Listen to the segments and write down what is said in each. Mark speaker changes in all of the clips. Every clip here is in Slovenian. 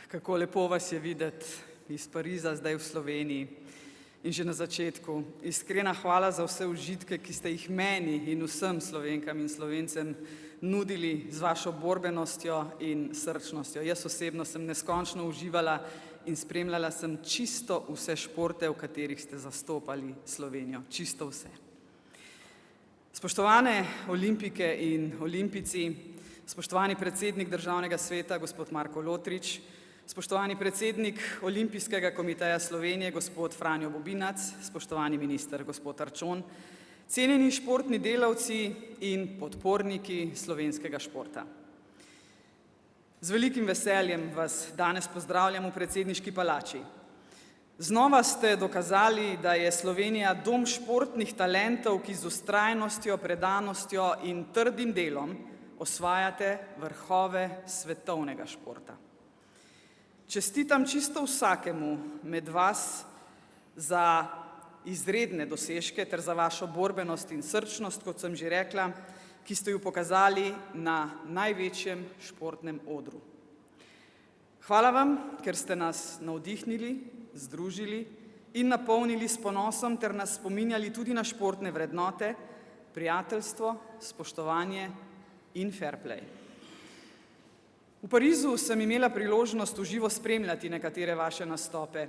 Speaker 1: Kako lepo vas je videti iz Pariza, zdaj v Sloveniji in že na začetku. Iskrena hvala za vse užitke, ki ste jih meni in vsem Slovenkam in Slovencem nudili z vašo borbenostjo in srčnostjo. Jaz osebno sem neskončno uživala in spremljala sem čisto vse športe, v katerih ste zastopali Slovenijo. Čisto vse. Spoštovane olimpike in olimpijci, spoštovani predsednik Državnega sveta, gospod Marko Lotrič, spoštovani predsednik Olimpijskega komiteja Slovenije, gospod Franjo Bobinac, spoštovani minister, gospod Arčon, cenjeni športni delavci in podporniki slovenskega športa. Z velikim veseljem vas danes pozdravljam v predsedniški palači. Znova ste dokazali, da je Slovenija dom športnih talentov, ki z vztrajnostjo, predanostjo in trdim delom osvajate vrhove svetovnega športa. Čestitam čisto vsakemu med vas za izredne dosežke ter za vašo borbenost in srčnost, kot sem že rekla, ki ste jo pokazali na največjem športnem odru. Hvala vam, ker ste nas navdihnili, združili in napolnili s ponosom ter nas spominjali tudi na športne vrednote, prijateljstvo, spoštovanje in fair play. V Parizu sem imela priložnost v živo spremljati nekatere vaše nastope.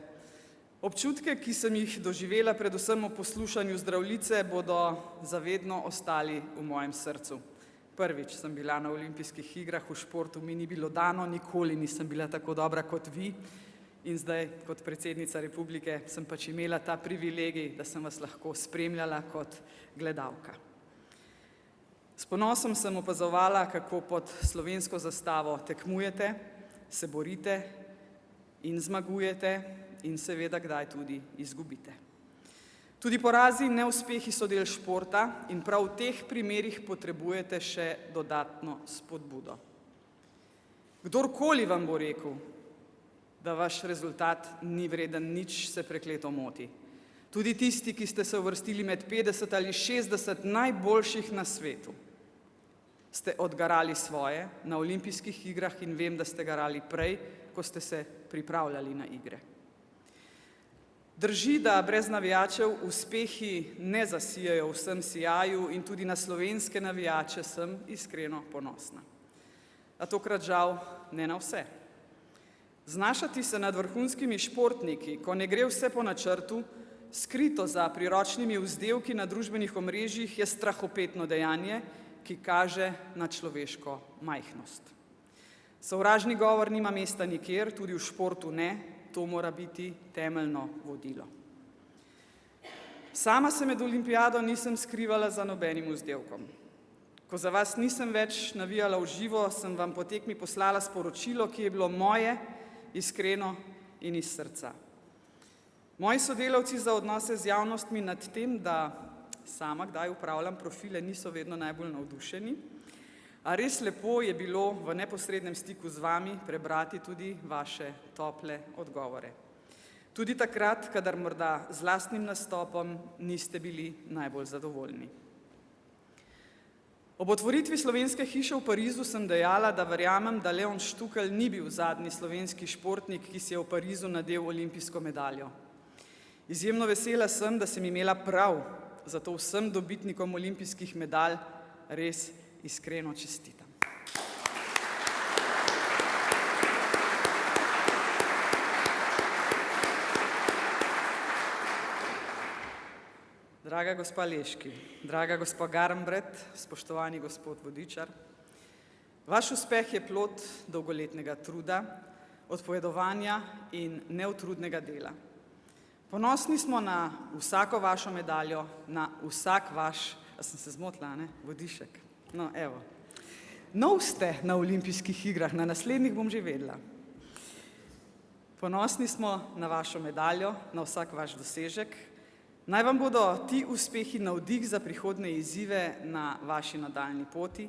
Speaker 1: Občutke, ki sem jih doživela predvsem ob poslušanju Zdravljice, bodo zavedno ostali v mojem srcu. Prvič sem bila na olimpijskih igrah, v športu mi ni bilo dano, nikoli nisem bila tako dobra kot vi in zdaj kot predsednica republike sem pač imela ta privilegij, da sem vas lahko spremljala kot gledalka. S ponosom sem opazovala, kako pod slovensko zastavo tekmujete, se borite in zmagujete in seveda kdaj tudi izgubite. Tudi porazi in neuspehi so del športa in prav v teh primerih potrebujete še dodatno spodbudo. Kdorkoli vam bo rekel, da vaš rezultat ni vreden nič, se prekleto moti. Tudi tisti, ki ste se uvrstili med 50 ali 60 najboljših na svetu, ste odgarali svoje na olimpijskih igrah in vem, da ste garali prej, ko ste se pripravljali na igre. Drži, da brez navijačev uspehi ne zasijajo vsem sijaju in tudi na slovenske navijače sem iskreno ponosna. A tokrat žal ne na vse. Znašati se nad vrhunskimi športniki, ko ne gre vse po načrtu, skrito za priročnimi vzdevki na družbenih omrežjih, je strahopetno dejanje, ki kaže na človeško majhnost. Sovražni govor nima mesta nikjer, tudi v športu ne, to mora biti temeljno vodilo. Sama se med olimpijado nisem skrivala za nobenim vzdevkom. Ko za vas nisem več navijala v živo, sem vam po tekmi poslala sporočilo, ki je bilo moje, iskreno in iz srca. Moji sodelavci za odnose z javnostmi nad tem, da sama kdaj upravljam profile, niso vedno najbolj navdušeni, a res lepo je bilo v neposrednem stiku z vami prebrati tudi vaše tople odgovore. Tudi takrat, kadar morda z lastnim nastopom niste bili najbolj zadovoljni. Ob otvoritvi Slovenske hiše v Parizu sem dejala, da verjamem, da Leon Štukelj ni bil zadnji slovenski športnik, ki si je v Parizu nadel olimpijsko medaljo. Izjemno vesela sem, da sem imela prav, zato vsem dobitnikom olimpijskih medalj res iskreno čestitam. Draga gospa Leški, draga gospa Garnbret, spoštovani gospod Vodičar, vaš uspeh je plod dolgoletnega truda, odpovedovanja in neutrudnega dela. Ponosni smo na vsako vašo medaljo, na vsak vaš, a sem se zmotila, ne, vodišek. No, evo. Nov ste na olimpijskih igrah, na naslednjih bom že vedela. Ponosni smo na vašo medaljo, na vsak vaš dosežek. Naj vam bodo ti uspehi navdih za prihodnje izzive na vaši nadaljni poti.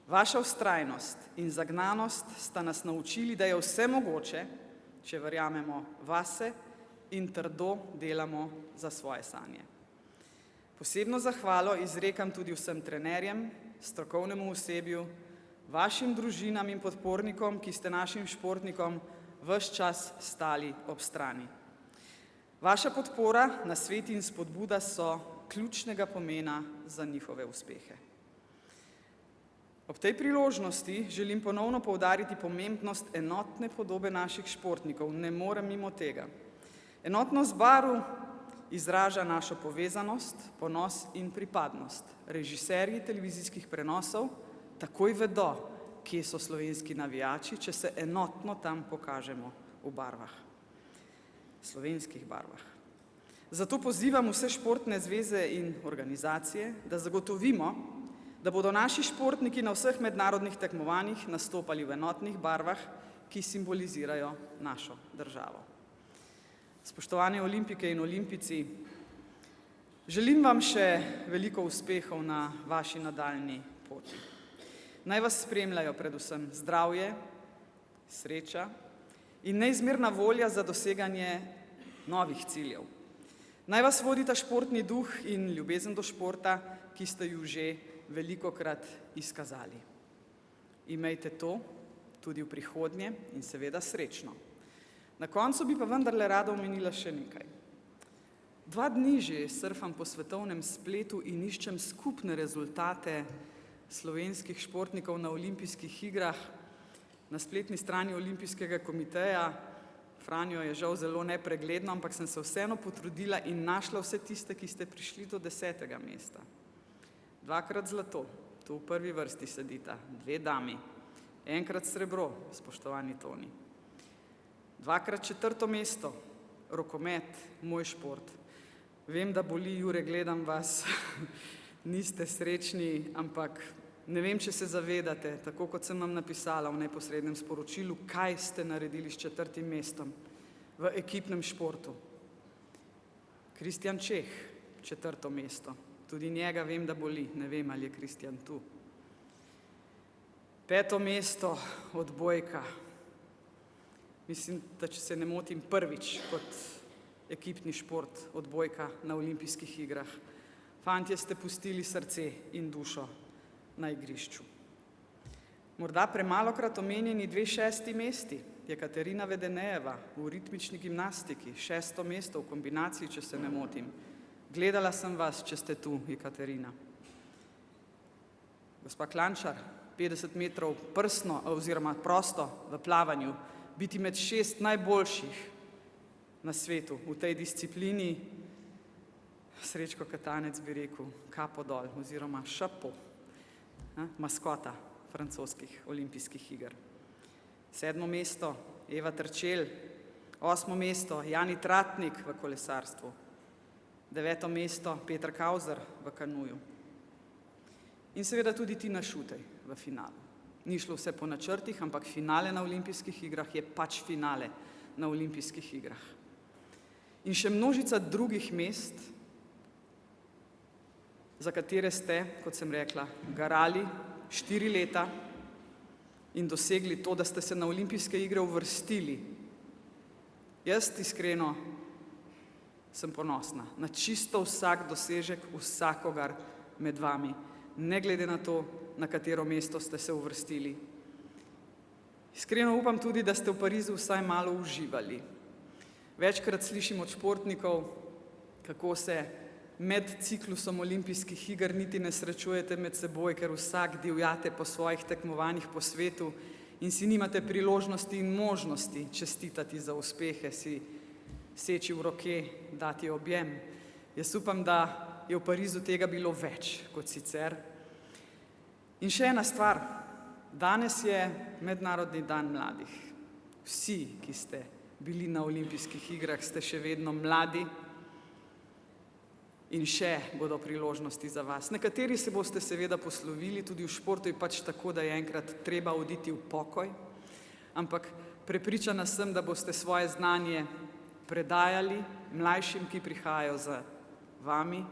Speaker 1: Vaša vztrajnost in zagnanost sta nas naučili, da je vse mogoče, če verjamemo vase in trdo delamo za svoje sanje. Posebno zahvalo izrekam tudi vsem trenerjem, strokovnemu osebju, vašim družinam in podpornikom, ki ste našim športnikom ves čas stali ob strani. Vaša podpora, nasveti in spodbuda so ključnega pomena za njihove uspehe. Ob tej priložnosti želim ponovno poudariti pomembnost enotne podobe naših športnikov. Ne morem mimo tega. Enotnost barv izraža našo povezanost, ponos in pripadnost. Režiserji televizijskih prenosov takoj vedo, kje so slovenski navijači, če se enotno tam pokažemo v barvah, slovenskih barvah. Zato pozivam vse športne zveze in organizacije, da zagotovimo, da bodo naši športniki na vseh mednarodnih tekmovanjih nastopali v enotnih barvah, ki simbolizirajo našo državo. Spoštovane olimpike in olimpijci, želim vam še veliko uspehov na vaši nadaljnji poti. Naj vas spremljajo predvsem zdravje, sreča in neizmerna volja za doseganje novih ciljev. Naj vas vodita športni duh in ljubezen do športa, ki ste ju že velikokrat izkazali. Imejte to tudi v prihodnje in seveda srečno. Na koncu bi pa vendarle rada omenila še nekaj. 2 dni že surfam po svetovnem spletu in iščem skupne rezultate slovenskih športnikov na olimpijskih igrah. Na spletni strani Olimpijskega komiteja, Franjo je žal zelo nepregledno, ampak sem se vseeno potrudila in našla vse tiste, ki ste prišli do 10. mesta. 2-krat zlato, tu v prvi vrsti sedita 2 dami, 1-krat srebro, spoštovani Toni. 2-krat 4. mesto, rokomet, moj šport. Vem, da boli, Jure, gledam vas, niste srečni, ampak ne vem, če se zavedate, tako kot sem vam napisala v neposrednem sporočilu, kaj ste naredili s 4. mestom v ekipnem športu. Kristjan Čeh, 4. mesto. Tudi njega vem, da boli, ne vem, ali je Kristjan tu. 5. mesto, odbojka. Mislim, da če se ne motim, prvič kot ekipni šport odbojka na olimpijskih igrah. Fantje ste pustili srce in dušo na igrišču. Morda premalokrat omenjeni 2 6. mesti. Jekaterina Vedenejeva v ritmični gimnastiki, 6. mesto v kombinaciji, če se ne motim. Gledala sem vas, če ste tu, Jekaterina. Gospa Klančar, 50 metrov prsno oziroma prosto v plavanju, biti med 6 najboljših na svetu v tej disciplini. Srečko Katanec bi rekel, kapo dol oziroma šapo, maskota francoskih olimpijskih iger. 7. mesto, Eva Terčelj, 8. mesto, Jani Tratnik v kolesarstvu, 9. mesto, Peter Kauzer v kanuju in seveda tudi Tina Šutej v finalu. Ni šlo vse po načrtih, ampak finale na olimpijskih igrah je pač finale na olimpijskih igrah. In še množica drugih mest, za katere ste, kot sem rekla, garali 4 leta in dosegli to, da ste se na olimpijske igre uvrstili. Jaz iskreno sem ponosna na čisto vsak dosežek vsakogar med vami, ne glede na to, na katero mesto ste se uvrstili. Iskreno upam tudi, da ste v Parizu vsaj malo uživali. Večkrat slišim od športnikov, kako se med ciklusom olimpijskih iger niti ne srečujete med seboj, ker vsak divjate po svojih tekmovanjih po svetu in si nimate priložnosti in možnosti čestitati za uspehe, si seči v roke, dati objem. Jaz upam, da je v Parizu tega bilo več kot sicer. In še ena stvar, danes je Mednarodni dan mladih. Vsi, ki ste bili na olimpijskih igrah, ste še vedno mladi in še bodo priložnosti za vas. Nekateri se boste seveda poslovili, tudi v športu je pač tako, da je enkrat treba oditi v pokoj, ampak prepričana sem, da boste svoje znanje predajali mlajšim, ki prihajajo za vami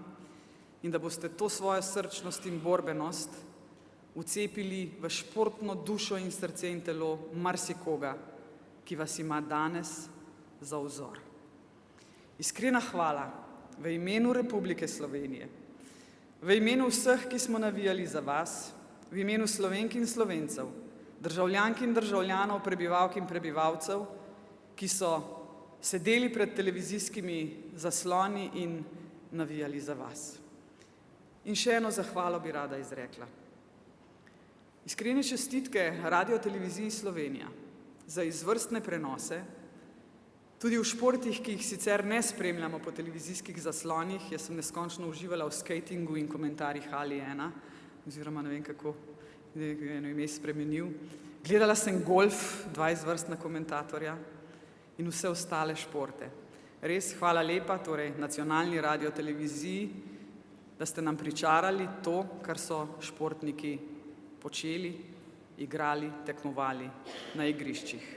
Speaker 1: in da boste to svojo srčnost in borbenost vcepili v športno dušo in srce in telo marsikoga, ki vas ima danes za vzor. Iskrena hvala v imenu Republike Slovenije, v imenu vseh, ki smo navijali za vas, v imenu Slovenk in Slovencev, državljank in državljanov, prebivalk in prebivalcev ki so sedeli pred televizijskimi zasloni in navijali za vas. In še eno zahvalo bi rada izrekla. Iskrene čestitke Radioteleviziji Slovenija za izvrstne prenose, tudi v športih, ki jih sicer ne spremljamo po televizijskih zaslonih. Jaz sem neskončno uživala v skatingu in komentarjih Ali 1, oziroma ne vem kako je eno ime spremenil. Gledala sem golf, 2 izvrstna komentatorja in vse ostale športe. Res hvala lepa torej nacionalni radioteleviziji, da ste nam pričarali to, kar so športniki počeli, igrali, tekmovali na igriščih.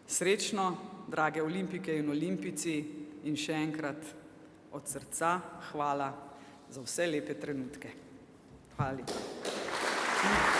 Speaker 1: Srečno, drage olimpijke in olimpijci, in še enkrat od srca hvala za vse lepe trenutke. Hvala lepa.